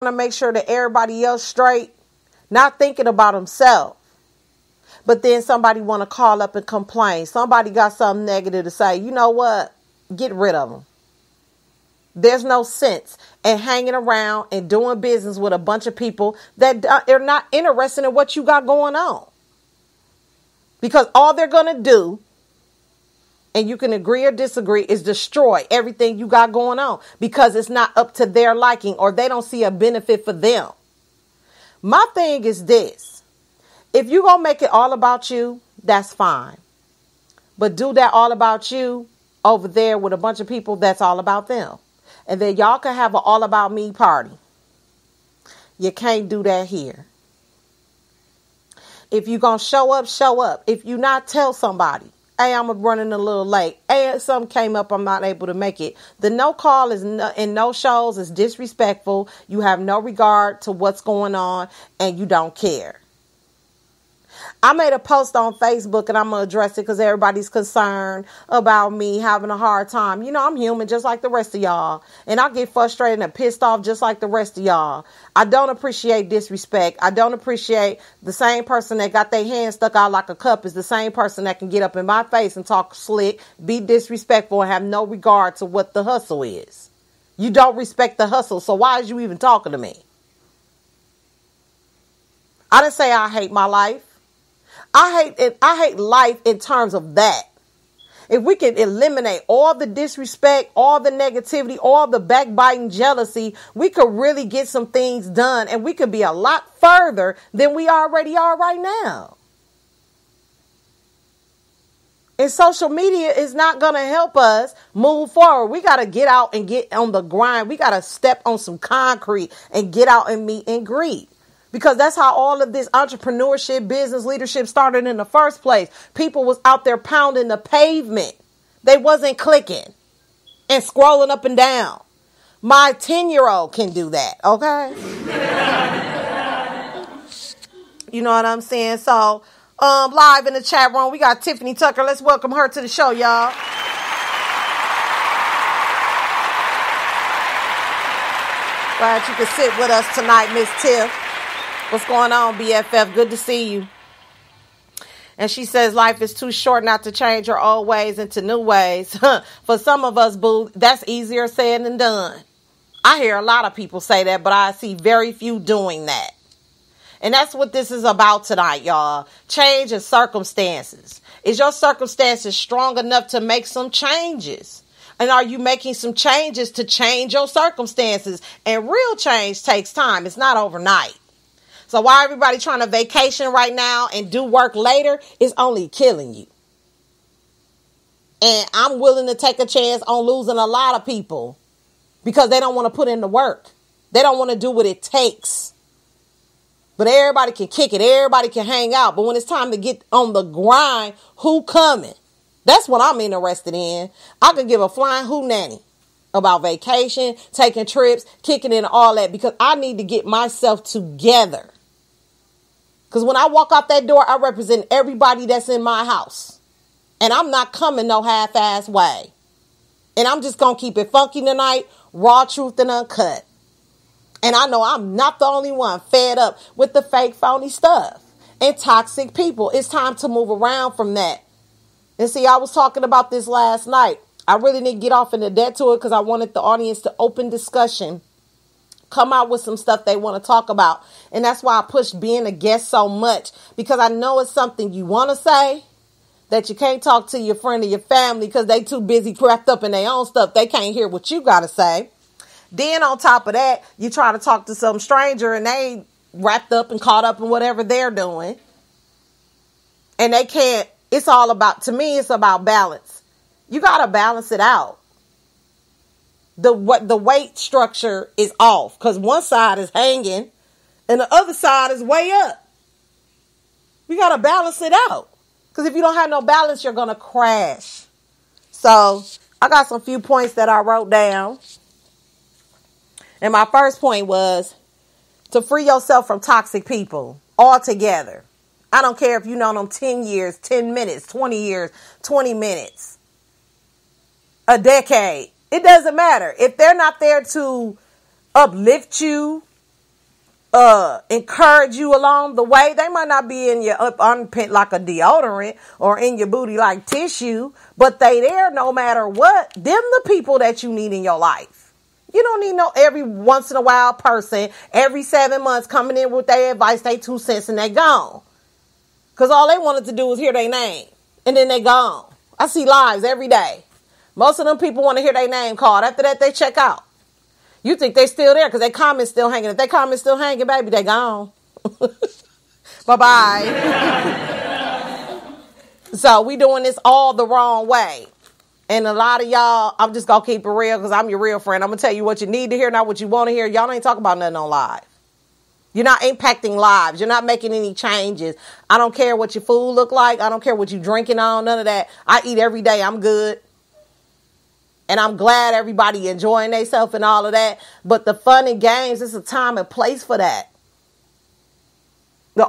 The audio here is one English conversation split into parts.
to make sure that everybody else straight, not thinking about himself. But then somebody want to call up and complain. Somebody got something negative to say. You know what? Get rid of them. There's no sense in hanging around and doing business with a bunch of people that are not interested in what you got going on. Because all they're going to do, and you can agree or disagree, is destroy everything you got going on because it's not up to their liking or they don't see a benefit for them. My thing is this. If you're going to make it all about you, that's fine. But do that all about you over there with a bunch of people that's all about them. And then y'all can have an all about me party. You can't do that here. If you're going to show up, show up. If you not, tell somebody, hey, I'm running a little late. Hey, something came up, I'm not able to make it. The no call is and no shows is disrespectful. You have no regard to what's going on and you don't care. I made a post on Facebook and I'm going to address it because everybody's concerned about me having a hard time. You know, I'm human just like the rest of y'all. And I get frustrated and pissed off just like the rest of y'all. I don't appreciate disrespect. I don't appreciate the same person that got their hand stuck out like a cup is the same person that can get up in my face and talk slick, be disrespectful, and have no regard to what the hustle is. You don't respect the hustle, so why is you even talking to me? I didn't say I hate my life. I hate it. I hate life in terms of that. If we could eliminate all the disrespect, all the negativity, all the backbiting, jealousy, we could really get some things done and we could be a lot further than we already are right now. And social media is not going to help us move forward. We got to get out and get on the grind. We got to step on some concrete and get out and meet and greet. Because that's how all of this entrepreneurship, business leadership started in the first place. People was out there pounding the pavement. They wasn't clicking and scrolling up and down. My 10-year-old can do that, okay? You know what I'm saying? So, live in the chat room, we got Tiffany Tucker. Let's welcome her to the show, y'all. Glad you could sit with us tonight, Miss Tiff. What's going on, BFF? Good to see you. And she says life is too short not to change your old ways into new ways. For some of us, boo, that's easier said than done. I hear a lot of people say that, but I see very few doing that. And that's what this is about tonight, y'all. Change in circumstances. Is your circumstances strong enough to make some changes? And are you making some changes to change your circumstances? And real change takes time. It's not overnight. So why everybody trying to vacation right now and do work later is only killing you. And I'm willing to take a chance on losing a lot of people because they don't want to put in the work. They don't want to do what it takes. But everybody can kick it. Everybody can hang out. But when it's time to get on the grind, who coming? That's what I'm interested in. I could give a flying hoo-nanny about vacation, taking trips, kicking in all that because I need to get myself together. Because when I walk out that door, I represent everybody that's in my house. And I'm not coming no half-ass way. And I'm just going to keep it funky tonight, raw truth and uncut. And I know I'm not the only one fed up with the fake, phony stuff and toxic people. It's time to move around from that. And see, I was talking about this last night. I really didn't get off into that to it because I wanted the audience to open discussion. Come out with some stuff they want to talk about. And that's why I push being a guest so much. Because I know it's something you want to say that you can't talk to your friend or your family because they too busy wrapped up in their own stuff. They can't hear what you got to say. Then on top of that, you try to talk to some stranger and they wrapped up and caught up in whatever they're doing. And they can't. It's all about, to me, it's about balance. You got to balance it out. The weight structure is off because one side is hanging and the other side is way up. We got to balance it out because if you don't have no balance, you're going to crash. So I got some few points that I wrote down. And my first point was to free yourself from toxic people altogether. I don't care if you know them 10 years, 10 minutes, 20 years, 20 minutes, a decade. It doesn't matter. If they're not there to uplift you, encourage you along the way. They might not be in your armpit like a deodorant or in your booty like tissue, but they there no matter what. Them the people that you need in your life. You don't need no every once in a while person every 7 months coming in with their advice, they 2 cents, and they gone. Because all they wanted to do was hear their name. And then they gone. I see lives every day. Most of them people want to hear their name called. After that, they check out. You think they still there because their comments still hanging. If their comments still hanging, baby, they gone. Bye-bye. So we doing this all the wrong way. And a lot of y'all, I'm just going to keep it real because I'm your real friend. I'm going to tell you what you need to hear, not what you want to hear. Y'all ain't talking about nothing on live. You're not impacting lives. You're not making any changes. I don't care what your food look like. I don't care what you drinking on. None of that. I eat every day. I'm good. And I'm glad everybody enjoying themselves and all of that. But the fun and games, it's a time and place for that.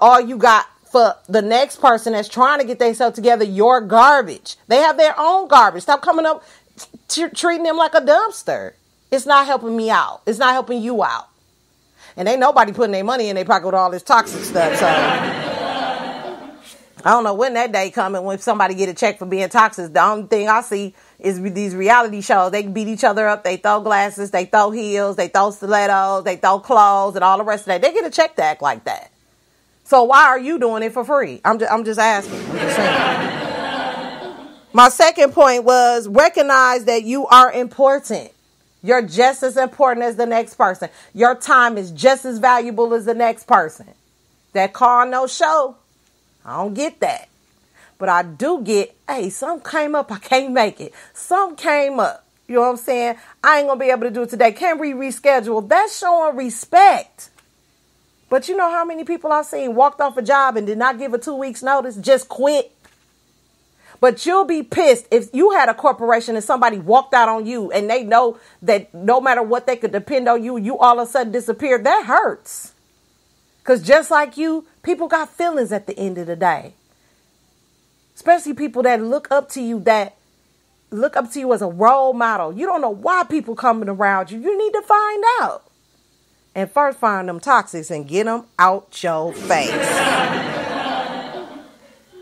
All you got for the next person that's trying to get themselves together, your garbage. They have their own garbage. Stop coming up treating them like a dumpster. It's not helping me out. It's not helping you out. And ain't nobody putting their money in their pocket with all this toxic stuff. So I don't know when that day coming when somebody get a check for being toxic. The only thing I see is these reality shows. They beat each other up. They throw glasses. They throw heels. They throw stilettos. They throw clothes and all the rest of that. They get a check to act like that. So why are you doing it for free? I'm just asking. I'm just saying. My second point was recognize that you are important. You're just as important as the next person. Your time is just as valuable as the next person. That car no show. I don't get that. But I do get, hey, some came up, I can't make it. Some came up. You know what I'm saying? I ain't going to be able to do it today. Can we reschedule? That's showing respect. But you know how many people I've seen walked off a job and did not give a 2 weeks notice, just quit? But you'll be pissed if you had a corporation and somebody walked out on you and they know that no matter what they could depend on you, you all of a sudden disappeared. That hurts. Because just like you, people got feelings at the end of the day. Especially people that look up to you as a role model. You don't know why people coming around you. You need to find out. And first find them toxics and get them out your face.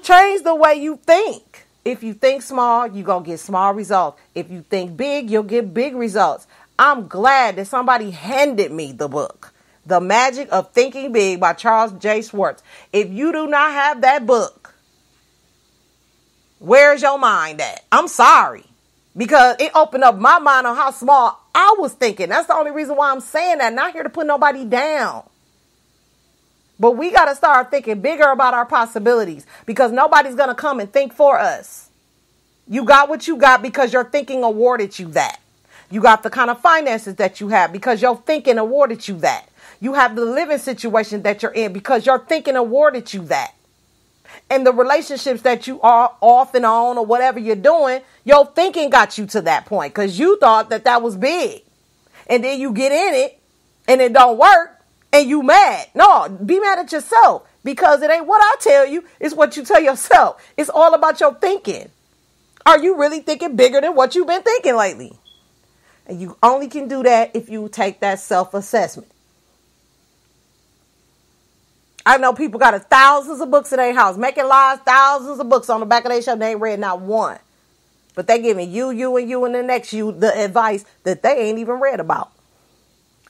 Change the way you think. If you think small, you're going to get small results. If you think big, you'll get big results. I'm glad that somebody handed me the book, The Magic of Thinking Big by Charles J. Schwartz. If you do not have that book, where's your mind at? I'm sorry. Because it opened up my mind on how small I was thinking. That's the only reason why I'm saying that. Not here to put nobody down. But we got to start thinking bigger about our possibilities because nobody's going to come and think for us. You got what you got because your thinking awarded you that. You got the kind of finances that you have because your thinking awarded you that. You have the living situation that you're in because your thinking awarded you that. And the relationships that you are off and on or whatever you're doing, your thinking got you to that point because you thought that was big. And then you get in it and it don't work. And you mad. No, be mad at yourself because it ain't what I tell you. It's what you tell yourself. It's all about your thinking. Are you really thinking bigger than what you've been thinking lately? And you only can do that if you take that self-assessment. I know people got thousands of books in their house, making lies, thousands of books on the back of their shelf. They ain't read not one. But they giving you, and the next you the advice that they ain't even read about.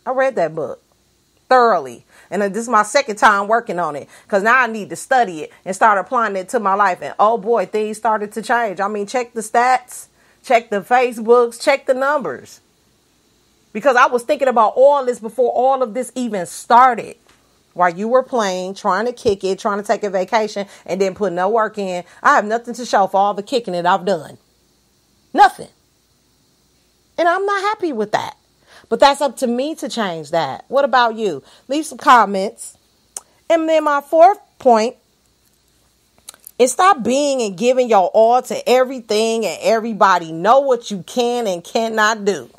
I read that book thoroughly. And this is my second time working on it because now I need to study it and start applying it to my life. And oh boy, things started to change. I mean, check the stats, check the Facebooks, check the numbers. Because I was thinking about all this before all of this even started. While you were playing, trying to kick it, trying to take a vacation and then put no work in. I have nothing to show for all the kicking that I've done. Nothing. And I'm not happy with that. But that's up to me to change that. What about you? Leave some comments. And then my fourth point is stop being and giving your all to everything and everybody. Know what you can and cannot do.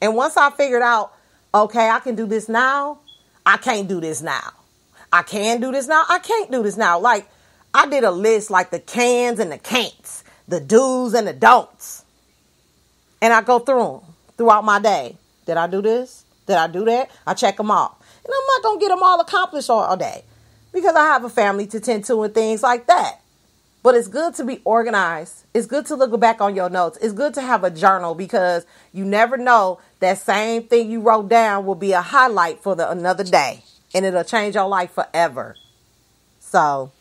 And once I figured out, okay, I can do this now. I can't do this now. I can do this now. I can't do this now. Like I did a list like the cans and the can'ts, the do's and the don'ts. And I go through them throughout my day. Did I do this? Did I do that? I check them off. And I'm not going to get them all accomplished all day because I have a family to tend to and things like that. But it's good to be organized. It's good to look back on your notes. It's good to have a journal because you never know that same thing you wrote down will be a highlight for another day. And it'll change your life forever. So,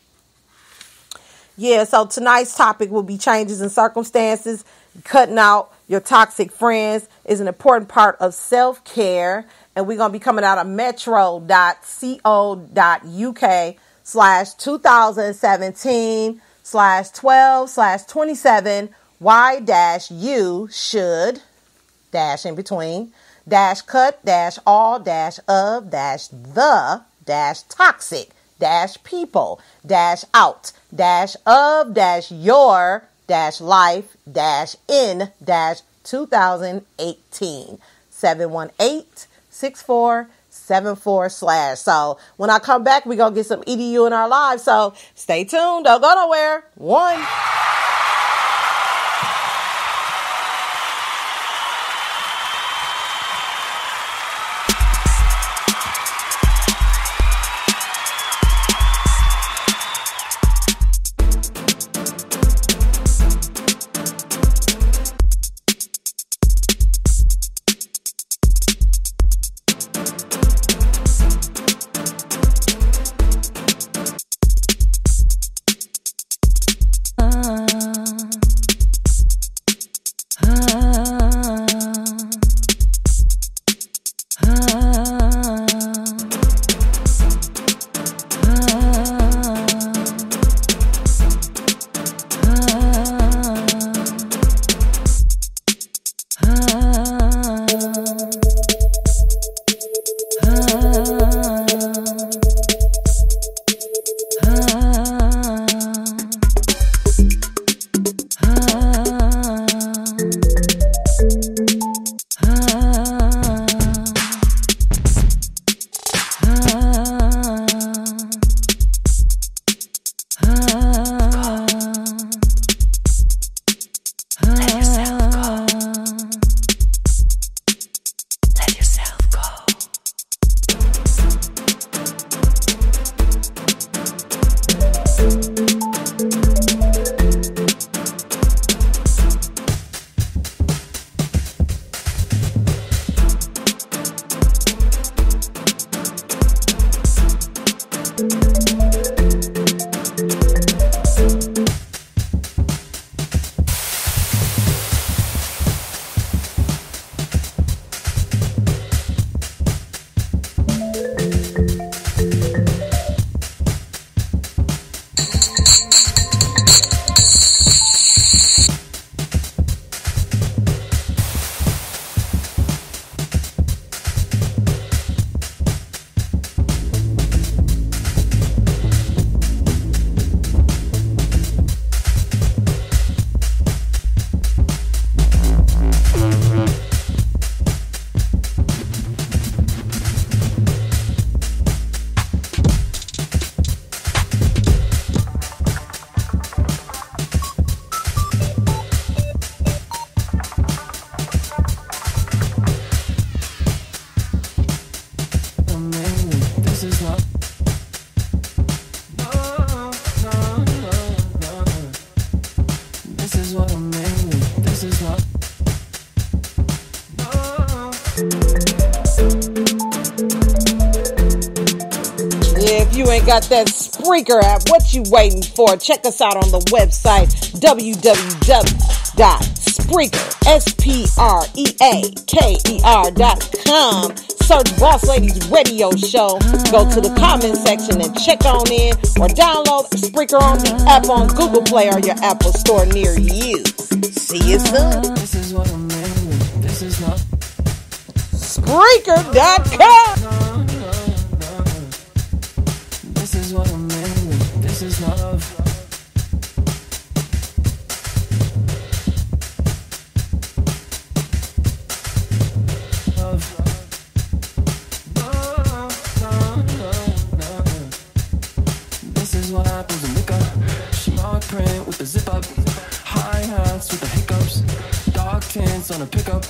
yeah, so tonight's topic will be changes in circumstances. Cutting out your toxic friends is an important part of self-care. And we're going to be coming out of metro.co.uk/2017/12/27 Y-U should in between cut all of the toxic people out of your life in 2018 718-6474/. So when I come back, we're going to get some EDU in our lives. So stay tuned. Don't go nowhere. One. Got that Spreaker app. What you waiting for? Check us out on the website www.spreaker.com. Search Boss Ladies Radio Show. Go to the comment section and check on in, or download Spreaker on the app on Google Play or your Apple Store near you. See you soon. This is what I'm in. This is not Spreaker.com. This is what I'm in. This is not love. This is what happens in liquor. Smart print with the zip up. Hi-hats with the hiccups. Dark tints on a pickup.